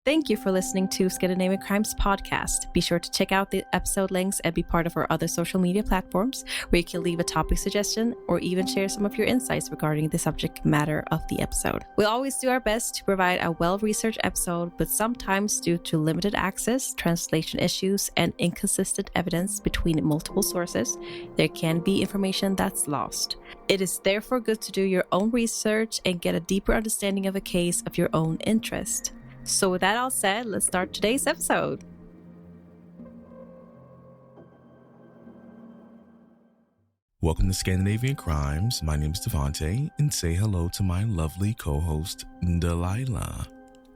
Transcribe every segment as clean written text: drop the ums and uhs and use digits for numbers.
Thank you for listening to Scandinavian Crimes Podcast. Be sure to check out the episode links and be part of our other social media platforms where you can leave a topic suggestion or even share some of your insights regarding the subject matter of the episode. We'll always do our best to provide a well-researched episode, but sometimes due to limited access, translation issues, and inconsistent evidence between multiple sources, there can be information that's lost. It is therefore good to do your own research and get a deeper understanding of a case of your own interest. So with that all said, let's start today's episode. Welcome to Scandinavian Crimes. My name is Devante, and say hello to my lovely co-host, Delila.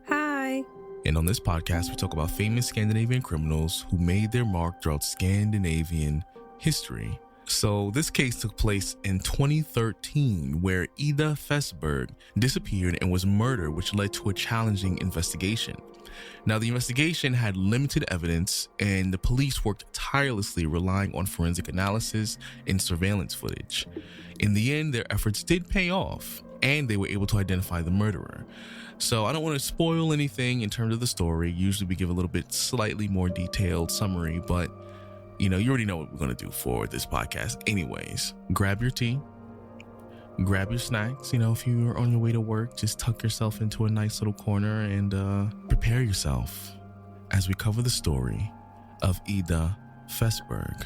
Hi. And on this podcast, we talk about famous Scandinavian criminals who made their mark throughout Scandinavian history. So this case took place in 2013, where Ida Fässberg disappeared and was murdered, which led to a challenging investigation. Now, the investigation had limited evidence, and the police worked tirelessly, relying on forensic analysis and surveillance footage. In the end, their efforts did pay off, and they were able to identify the murderer. So I don't want to spoil anything in terms of the story. Usually we give a little bit slightly more detailed summary, but you already know what we're going to do for this podcast. Anyways, grab your tea, grab your snacks. If you're on your way to work, just tuck yourself into a nice little corner and prepare yourself as we cover the story of Ida Fässberg.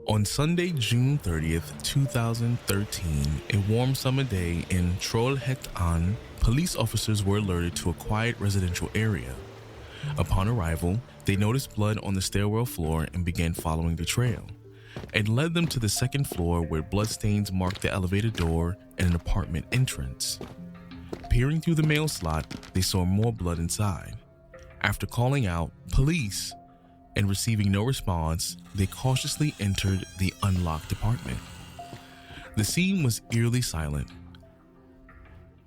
On Sunday, June 30th, 2013, a warm summer day in Trollhättan, police officers were alerted to a quiet residential area. Upon arrival, they noticed blood on the stairwell floor and began following the trail. It led them to the second floor where bloodstains marked the elevator door and an apartment entrance. Peering through the mail slot, they saw more blood inside. After calling out "police" and receiving no response, they cautiously entered the unlocked apartment. The scene was eerily silent.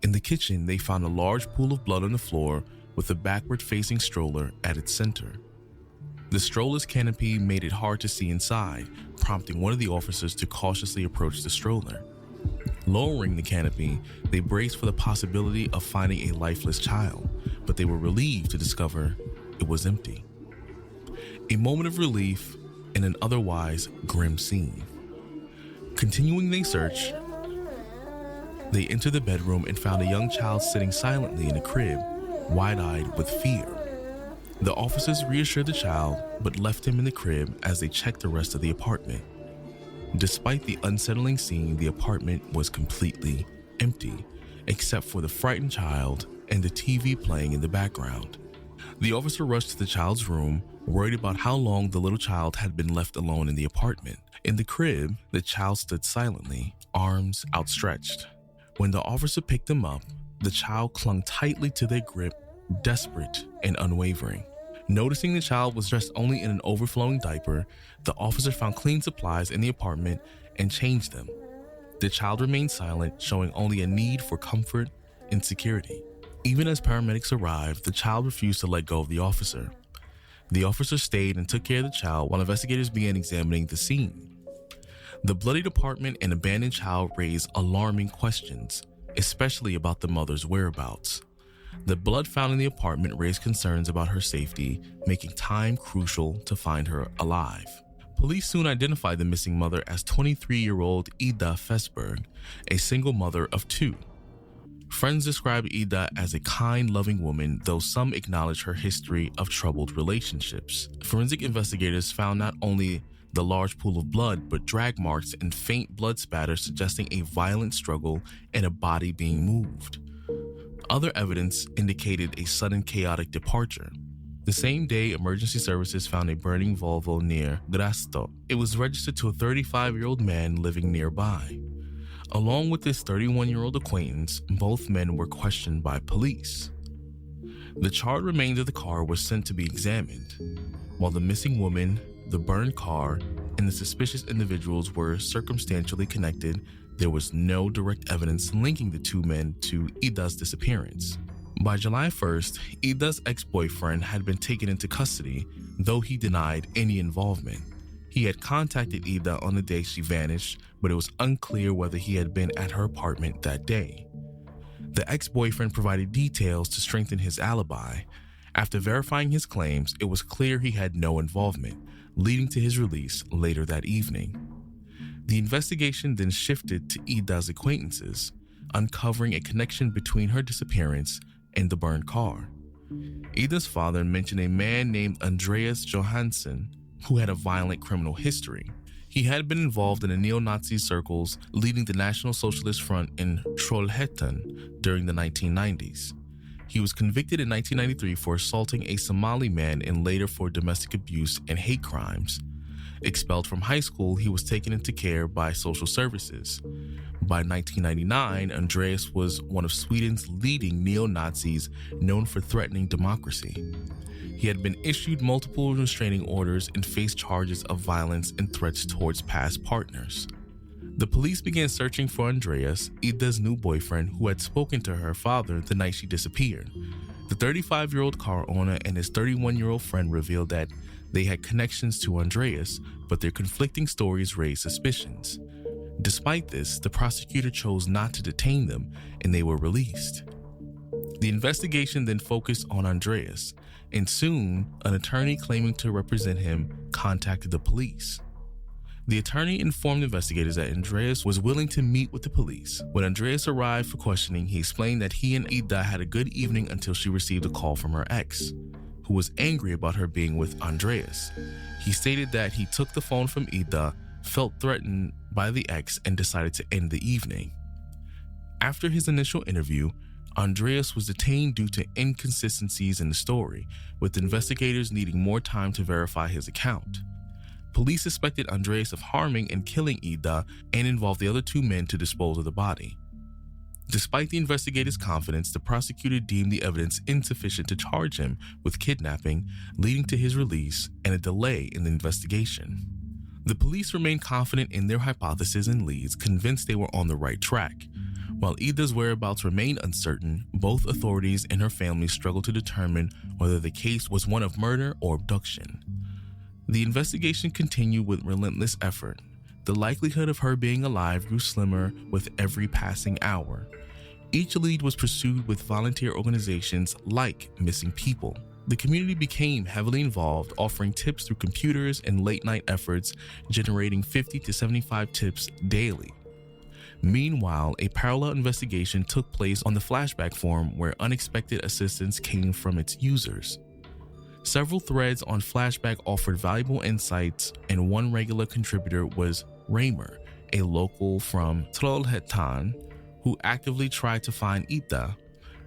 In the kitchen, they found a large pool of blood on the floor with a backward-facing stroller at its center. The stroller's canopy made it hard to see inside, prompting one of the officers to cautiously approach the stroller. Lowering the canopy, they braced for the possibility of finding a lifeless child, but they were relieved to discover it was empty. A moment of relief in an otherwise grim scene. Continuing their search, they entered the bedroom and found a young child sitting silently in a crib, wide-eyed with fear. The officers reassured the child, but left him in the crib as they checked the rest of the apartment. Despite the unsettling scene, the apartment was completely empty, except for the frightened child and the TV playing in the background. The officer rushed to the child's room, worried about how long the little child had been left alone in the apartment. In the crib, the child stood silently, arms outstretched. When the officer picked him up, the child clung tightly to their grip, desperate and unwavering. Noticing the child was dressed only in an overflowing diaper, the officer found clean supplies in the apartment and changed them. The child remained silent, showing only a need for comfort and security. Even as paramedics arrived, the child refused to let go of the officer. The officer stayed and took care of the child while investigators began examining the scene. The bloodied apartment and abandoned child raised alarming questions, especially about the mother's whereabouts. The blood found in the apartment raised concerns about her safety, making time crucial to find her alive. Police soon identified the missing mother as 23-year-old Ida Fässberg, a single mother of two. Friends describe Ida as a kind, loving woman, though some acknowledge her history of troubled relationships. Forensic investigators found not only the large pool of blood, but drag marks and faint blood spatter suggesting a violent struggle and a body being moved. Other evidence indicated a sudden chaotic departure. The same day, emergency services found a burning Volvo near Grästorp. It was registered to a 35-year-old man living nearby. Along with his 31-year-old acquaintance, both men were questioned by police. The charred remains of the car were sent to be examined, while the missing woman, the burned car, and the suspicious individuals were circumstantially connected. There was no direct evidence linking the two men to Ida's disappearance. By July 1st, Ida's ex-boyfriend had been taken into custody, though he denied any involvement. He had contacted Ida on the day she vanished, but it was unclear whether he had been at her apartment that day. The ex-boyfriend provided details to strengthen his alibi. After verifying his claims, it was clear he had no involvement, leading to his release later that evening. The investigation then shifted to Ida's acquaintances, uncovering a connection between her disappearance and the burned car. Ida's father mentioned a man named Andreas Johansson, who had a violent criminal history. He had been involved in the neo-Nazi circles leading the National Socialist Front in Trollhättan during the 1990s. He was convicted in 1993 for assaulting a Somali man and later for domestic abuse and hate crimes. Expelled from high school, he was taken into care by social services. By 1999, Andreas was one of Sweden's leading neo-Nazis known for threatening democracy. He had been issued multiple restraining orders and faced charges of violence and threats towards past partners. The police began searching for Andreas, Ida's new boyfriend, who had spoken to her father the night she disappeared. The 35-year-old car owner and his 31-year-old friend revealed that they had connections to Andreas, but their conflicting stories raised suspicions. Despite this, the prosecutor chose not to detain them, and they were released. The investigation then focused on Andreas, and soon, an attorney claiming to represent him contacted the police. The attorney informed investigators that Andreas was willing to meet with the police. When Andreas arrived for questioning, he explained that he and Ida had a good evening until she received a call from her ex, who was angry about her being with Andreas. He stated that he took the phone from Ida, felt threatened by the ex, and decided to end the evening. After his initial interview, Andreas was detained due to inconsistencies in the story, with investigators needing more time to verify his account. Police suspected Andreas of harming and killing Ida and involved the other two men to dispose of the body. Despite the investigators' confidence, the prosecutor deemed the evidence insufficient to charge him with kidnapping, leading to his release and a delay in the investigation. The police remained confident in their hypothesis and leads, convinced they were on the right track. While Ida's whereabouts remained uncertain, both authorities and her family struggled to determine whether the case was one of murder or abduction. The investigation continued with relentless effort. The likelihood of her being alive grew slimmer with every passing hour. Each lead was pursued with volunteer organizations like Missing People. The community became heavily involved, offering tips through computers and late-night efforts, generating 50 to 75 tips daily. Meanwhile, a parallel investigation took place on the Flashback forum where unexpected assistance came from its users. Several threads on Flashback offered valuable insights, and one regular contributor was Raymer, a local from Trollhättan, who actively tried to find Ida.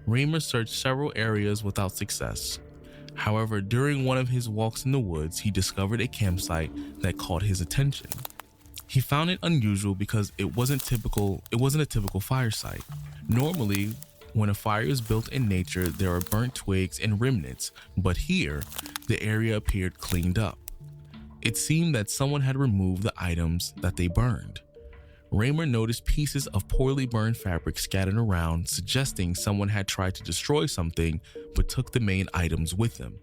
Raymer searched several areas without success. However, during one of his walks in the woods, he discovered a campsite that caught his attention. He found it unusual because it wasn't a typical fire site. Normally, when a fire is built in nature, there are burnt twigs and remnants, but here, the area appeared cleaned up. It seemed that someone had removed the items that they burned. Raymer noticed pieces of poorly burned fabric scattered around, suggesting someone had tried to destroy something but took the main items with them.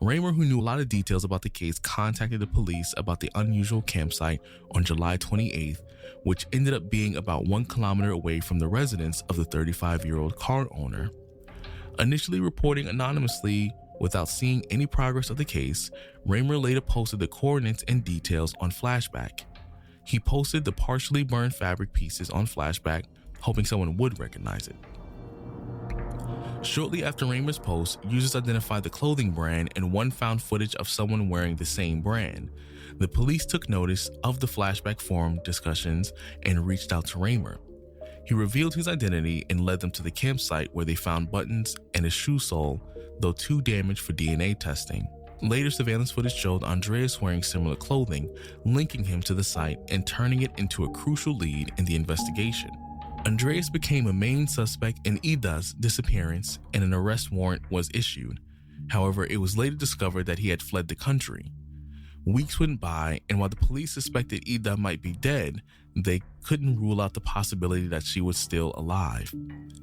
Raymer, who knew a lot of details about the case, contacted the police about the unusual campsite on July 28th, which ended up being about 1 kilometer away from the residence of the 35-year-old car owner. Initially reporting anonymously without seeing any progress of the case, Raymer later posted the coordinates and details on Flashback. He posted the partially burned fabric pieces on Flashback, hoping someone would recognize it. Shortly after Raymer's post, users identified the clothing brand and one found footage of someone wearing the same brand. The police took notice of the Flashback forum discussions and reached out to Raymer. He revealed his identity and led them to the campsite where they found buttons and a shoe sole, though too damaged for DNA testing. Later surveillance footage showed Andreas wearing similar clothing, linking him to the site and turning it into a crucial lead in the investigation. Andreas became a main suspect in Ida's disappearance and an arrest warrant was issued. However, it was later discovered that he had fled the country. Weeks went by, and while the police suspected Ida might be dead, they couldn't rule out the possibility that she was still alive.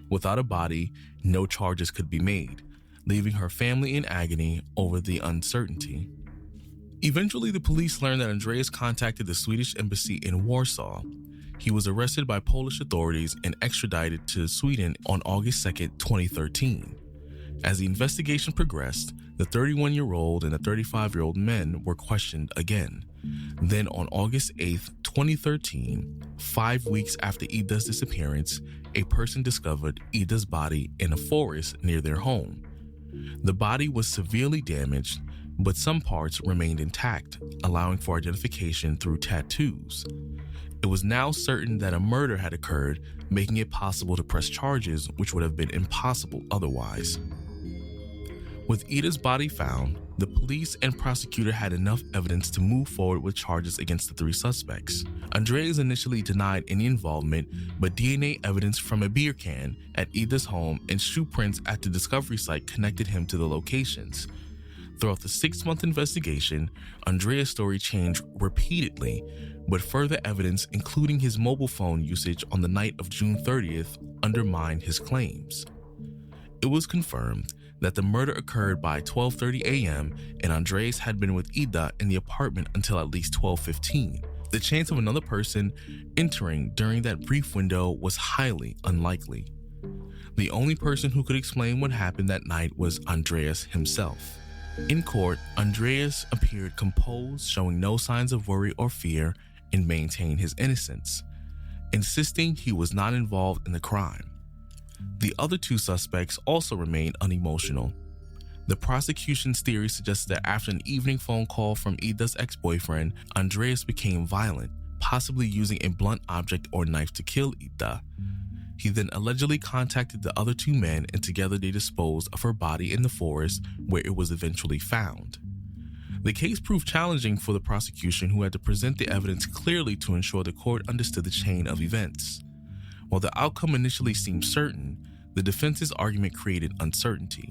Without a body, no charges could be made, leaving her family in agony over the uncertainty. Eventually, the police learned that Andreas contacted the Swedish embassy in Warsaw. He was arrested by Polish authorities and extradited to Sweden on August 2nd, 2013. As the investigation progressed, the 31-year-old and the 35-year-old men were questioned again. Then on August 8th, 2013, 5 weeks after Ida's disappearance, a person discovered Ida's body in a forest near their home. The body was severely damaged, but some parts remained intact, allowing for identification through tattoos. It was now certain that a murder had occurred, making it possible to press charges which would have been impossible otherwise. With Ida's body found, the police and prosecutor had enough evidence to move forward with charges against the 3 suspects. Andreas initially denied any involvement, but DNA evidence from a beer can at Ida's home and shoe prints at the discovery site connected him to the locations. Throughout the 6-month investigation, Andreas' story changed repeatedly, but further evidence, including his mobile phone usage on the night of June 30th, undermined his claims. It was confirmed that the murder occurred by 12:30 a.m. and Andreas had been with Ida in the apartment until at least 12:15. The chance of another person entering during that brief window was highly unlikely. The only person who could explain what happened that night was Andreas himself. In court, Andreas appeared composed, showing no signs of worry or fear, and maintained his innocence, insisting he was not involved in the crime. The other 2 suspects also remained unemotional. The prosecution's theory suggested that after an evening phone call from Ida's ex-boyfriend, Andreas became violent, possibly using a blunt object or knife to kill Ida. He then allegedly contacted the other 2 men, and together they disposed of her body in the forest where it was eventually found. The case proved challenging for the prosecution, who had to present the evidence clearly to ensure the court understood the chain of events. While the outcome initially seemed certain, the defense's argument created uncertainty.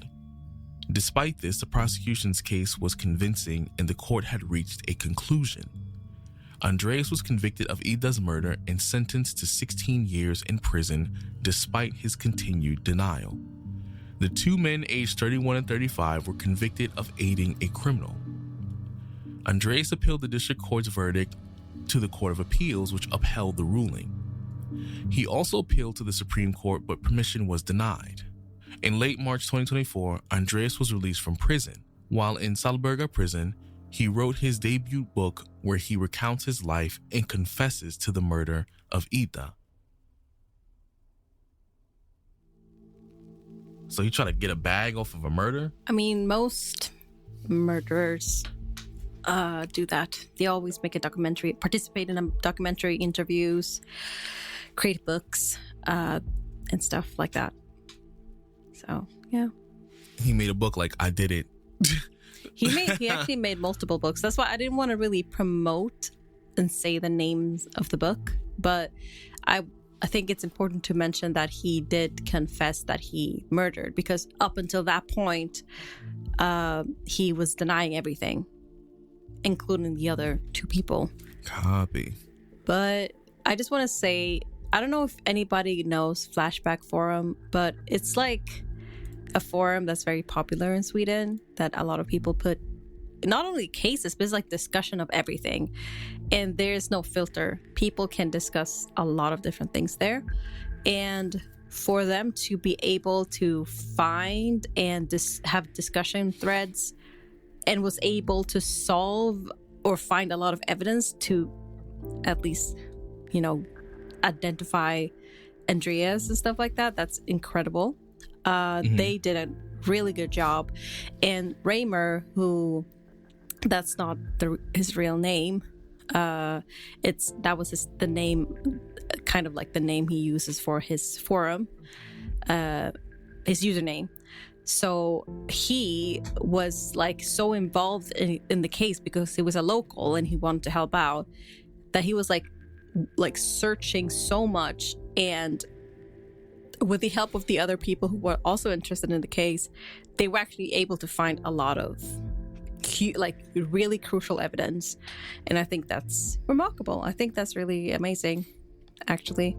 Despite this, the prosecution's case was convincing and the court had reached a conclusion. Andreas was convicted of Ida's murder and sentenced to 16 years in prison despite his continued denial. The 2 men aged 31 and 35 were convicted of aiding a criminal. Andreas appealed the district court's verdict to the Court of Appeals, which upheld the ruling. He also appealed to the Supreme Court, but permission was denied. In late March 2024, Andreas was released from prison. While in Salberga prison, he wrote his debut book where he recounts his life and confesses to the murder of Ida. So you try to get a bag off of a murder? I mean, most murderers do that. They always make a documentary, participate in documentary interviews, create books, and stuff like that. So, yeah. He made a book like, I did it. He actually made multiple books. That's why I didn't want to really promote and say the names of the book. But I think it's important to mention that he did confess that he murdered, because up until that point, he was denying everything, including the other 2 people. Copy. But I just want to say, I don't know if anybody knows Flashback Forum, but it's like a forum that's very popular in Sweden that a lot of people put not only cases, but it's like discussion of everything. And there's no filter. People can discuss a lot of different things there. And for them to be able to find and have discussion threads and was able to solve or find a lot of evidence to at least, identify Andreas and stuff like that, that's incredible. They did a really good job. And Raymer, who that's not his real name, that was the name, kind of like the name he uses for his forum, his username. So he was like so involved in the case because he was a local and he wanted to help out, that he was like searching so much, and with the help of the other people who were also interested in the case, they were actually able to find a lot of really crucial evidence. And I think that's remarkable. I think that's really amazing, actually.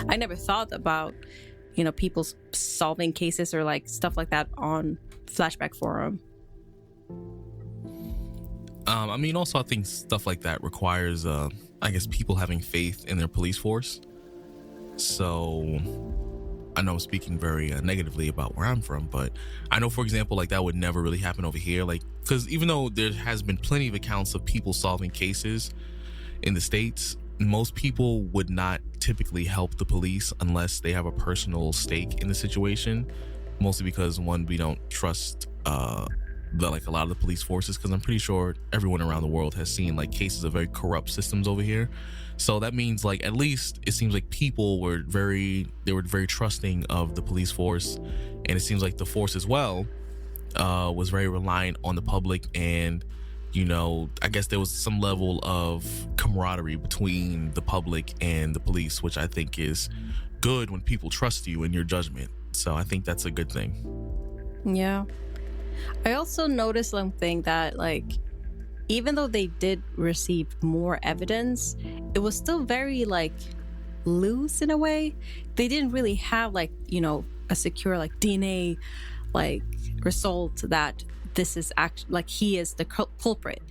I never thought about, people solving cases or stuff like that on Flashback Forum. I mean, also, I think stuff like that requires, I guess, people having faith in their police force. So I know I'm speaking very negatively about where I'm from, but I know, for example, like that would never really happen over here. Like, because even though there has been plenty of accounts of people solving cases in the States, most people would not typically help the police unless they have a personal stake in the situation. Mostly because, one, we don't trust like a lot of the police forces, because I'm pretty sure everyone around the world has seen like cases of very corrupt systems over here. So that means, like, at least it seems like people were very trusting of the police force, and it seems like the force as well was very reliant on the public. And I guess there was some level of camaraderie between the public and the police, which I think is good when people trust you in your judgment. So I think that's a good thing. Yeah. I also noticed something that, like, even though they did receive more evidence, it was still very, like, loose in a way. They didn't really have, like, a secure, like, DNA, like, result that this is actually, like, he is the culprit.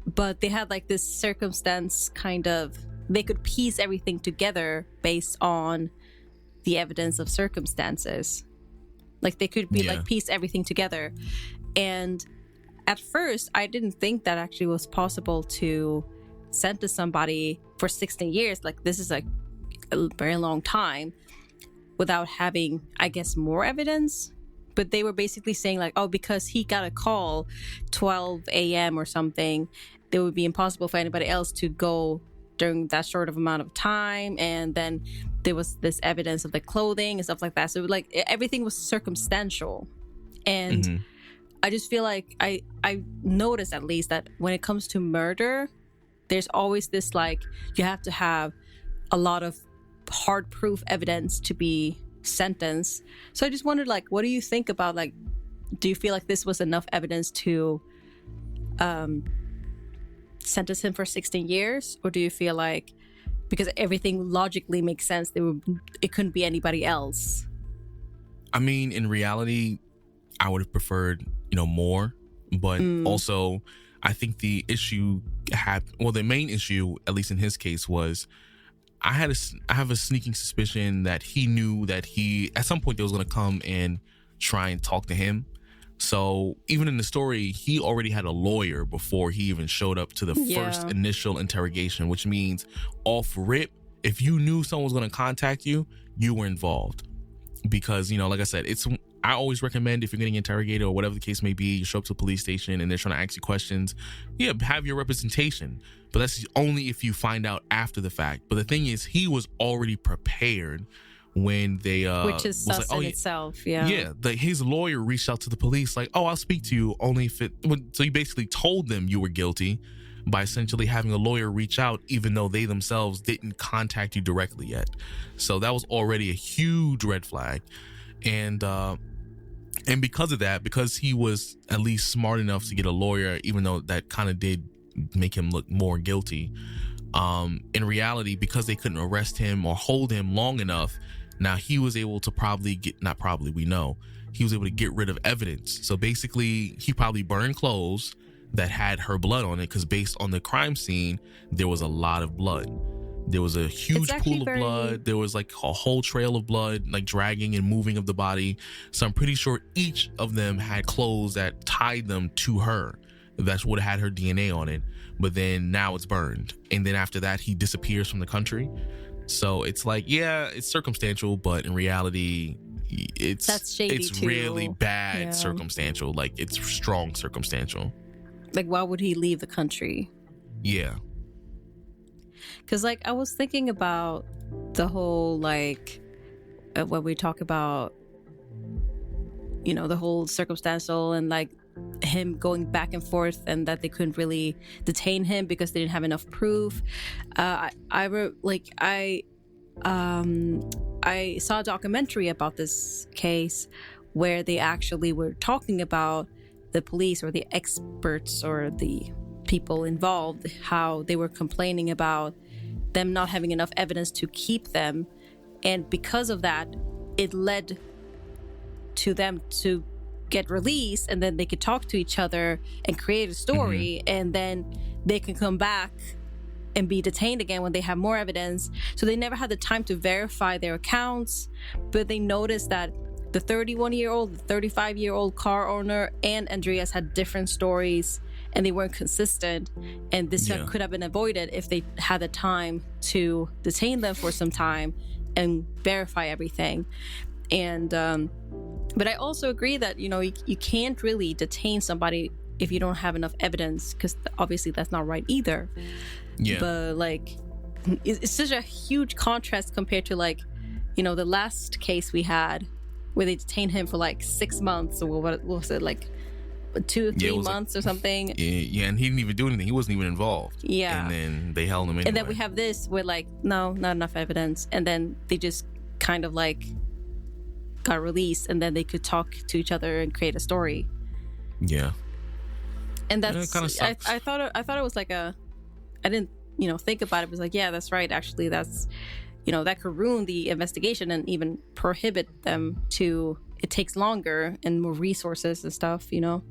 But they had, like, this circumstance kind of, they could piece everything together based on the evidence of circumstances. Like, they could be like piece everything together. And at first I didn't think that actually was possible to sentence somebody for 16 years. Like, this is a very long time without having, I guess, more evidence. But they were basically saying, like, oh, because he got a call 12 a.m. or something, it would be impossible for anybody else to go during that short of amount of time. And then there was this evidence of the clothing and stuff like that. So, like, everything was circumstantial. And I just feel like I noticed, at least, that when it comes to murder, there's always this, like, you have to have a lot of hard proof evidence to be sentenced. So I just wondered, like, what do you think about, like, do you feel like this was enough evidence to sentence him for 16 years? Or do you feel like, because everything logically makes sense, it couldn't be anybody else? I mean, in reality, I would have preferred, more. But also, I think the main issue, at least in his case, was I have a sneaking suspicion that he knew that at some point they was going to come and try and talk to him. So even in the story, he already had a lawyer before he even showed up to the first initial interrogation, which means off rip, if you knew someone was going to contact you, you were involved. Because, like I said, I always recommend, if you're getting interrogated or whatever the case may be, you show up to a police station and they're trying to ask you questions, have your representation. But that's only if you find out after the fact. But the thing is, he was already prepared when they which is sus in itself. His lawyer reached out to the police like, oh, I'll speak to you only if so he basically told them you were guilty by essentially having a lawyer reach out, even though they themselves didn't contact you directly yet. So that was already a huge red flag. And because of that, because he was at least smart enough to get a lawyer, even though that kind of did make him look more guilty, in reality, because they couldn't arrest him or hold him long enough, now he was able to he was able to get rid of evidence. So basically, he probably burned clothes that had her blood on it, because based on the crime scene, there was a lot of blood. There was a huge pool of blood. There was like a whole trail of blood, like dragging and moving of the body. So I'm pretty sure each of them had clothes that tied them to her. That would have had her DNA on it. But then now it's burned. And then after that, he disappears from the country. So it's like, it's circumstantial, but in reality, that's shady it's too. Really bad circumstantial. Like, it's strong circumstantial. Like, why would he leave the country? Yeah. Because, like, I was thinking about the whole, like, when we talk about, the whole circumstantial and, like, him going back and forth, and that they couldn't really detain him because they didn't have enough proof. I saw a documentary about this case where they actually were talking about the police or the experts or the people involved, how they were complaining about them not having enough evidence to keep them, and because of that, it led to them to get released, and then they could talk to each other and create a story, and then they can come back and be detained again when they have more evidence. So they never had the time to verify their accounts, but they noticed that the 31-year-old, the 35-year-old car owner, and Andreas had different stories, and they weren't consistent. And this could have been avoided if they had the time to detain them for some time and verify everything. And but I also agree that, you know, you can't really detain somebody if you don't have enough evidence, because obviously that's not right either. Yeah. But like, it's such a huge contrast compared to, like, you know, the last case we had where they detained him for like 6 months, or what was it, like 2 or 3 months or something. Yeah, and he didn't even do anything. He wasn't even involved. Yeah. And then they held him anyway. And then we have this where, like, no, not enough evidence. And then they just kind of like got released, and then they could talk to each other and create a story. Yeah. And that's kind of sucks. I thought it was like I didn't, you know, think about it. It was like, yeah, that's right. Actually, that's, you know, that could ruin the investigation and even prohibit them to, it takes longer and more resources and stuff, you know?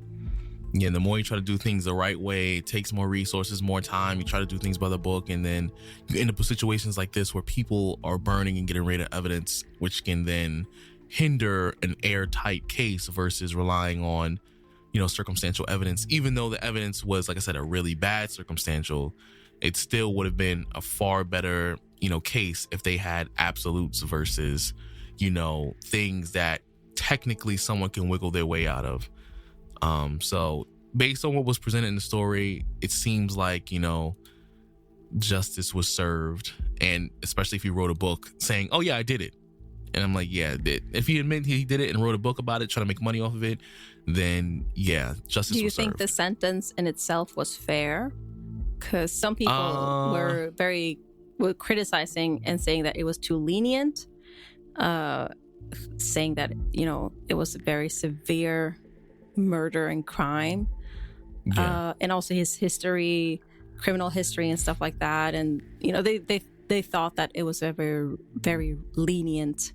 Yeah, and the more you try to do things the right way, it takes more resources, more time. You try to do things by the book, and then you end up with situations like this where people are burning and getting rid of evidence, which can then hinder an airtight case versus relying on, you know, circumstantial evidence. Even though the evidence was, like I said, a really bad circumstantial, it still would have been a far better, you know, case if they had absolutes versus, you know, things that technically someone can wiggle their way out of. So based on what was presented in the story, it seems like, you know, justice was served. And especially if he wrote a book saying, oh yeah, I did it. And I'm like, yeah, if he admitted he did it and wrote a book about it, trying to make money off of it, then yeah, justice was served. Do you think the sentence in itself was fair? Because some people were criticizing and saying that it was too lenient, saying that, you know, it was a very severe murder and crime, and also his history, criminal history and stuff like that. And, you know, they thought that it was a very, very lenient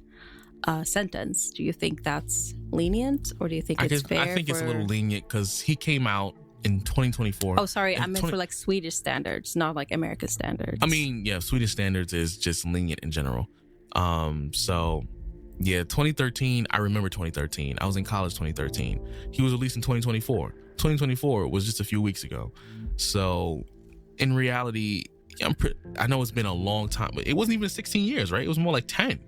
sentence. Do you think that's lenient, or do you think it's fair? I think it's a little lenient because he came out in 2024. Oh, sorry, I meant for like Swedish standards, not like American standards. I mean, yeah, Swedish standards is just lenient in general. So yeah, 2013, I remember 2013. I was in college 2013. He was released in 2024. 2024 was just a few weeks ago. So in reality, I know it's been a long time, but it wasn't even 16 years, right? It was more like 10.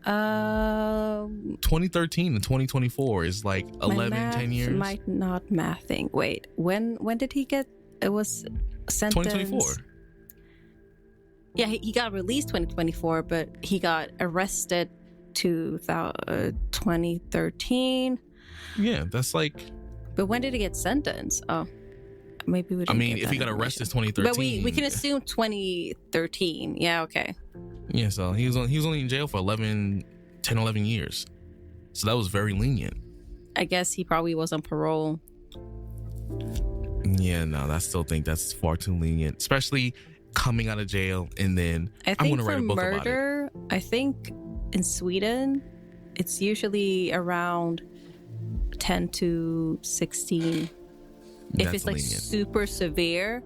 2013 and 2024 is like 10 years. Might not mathing. Wait, when did he get? It was sentenced. 2024. Yeah, he got released 2024, but he got arrested 2013. Yeah, that's like. But when did he get sentenced? Oh, maybe we. I mean, if he got arrested 2013, but we can assume 2013. Yeah, okay. Yeah, so he was only in jail for 11 years. So that was very lenient. I guess he probably was on parole. Yeah, no, I still think that's far too lenient, especially coming out of jail and then I'm going to write a book about it. I think in Sweden, it's usually around 10 to 16. If it's like lenient. Super severe,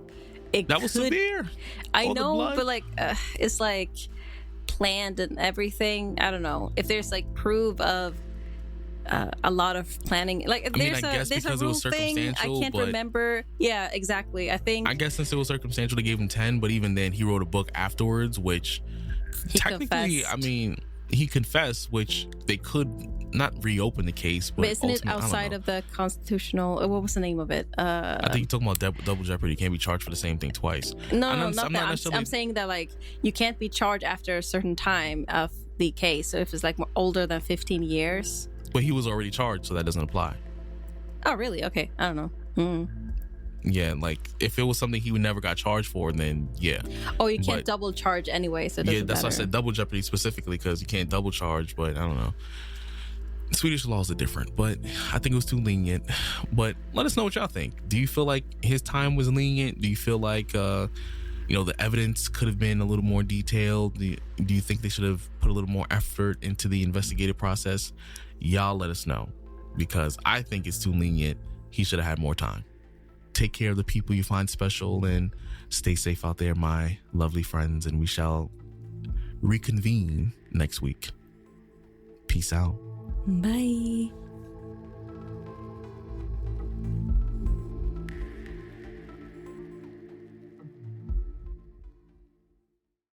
that was severe. I know, but like it's like planned and everything. I don't know if there's like proof of a lot of planning. Like there's a rule thing. I can't remember. Yeah, exactly. I guess since it was circumstantial, they gave him 10. But even then, he wrote a book afterwards, which technically, confessed. I mean, he confessed, which they could not reopen the case. But isn't it outside of the constitutional? What was the name of it? I think you're talking about double jeopardy. You can't be charged for the same thing twice. No, not that. I'm saying that like you can't be charged after a certain time of the case. So if it's like older than 15 years. But he was already charged, so that doesn't apply. Oh, really? Okay, I don't know. Yeah, like if it was something he never got charged for, then yeah. Oh, you can't double charge anyway, so it doesn't that's matter. Why I said double jeopardy specifically, because you can't double charge. But I don't know. Swedish laws are different, but I think it was too lenient. But let us know what y'all think. Do you feel like his time was lenient? Do you feel like the evidence could have been a little more detailed? Do you think they should have put a little more effort into the investigative process? Y'all let us know. because I think it's too lenient. He should have had more time. Take care of the people you find special and stay safe out there, my lovely friends, and we shall reconvene next week. Peace out. Bye.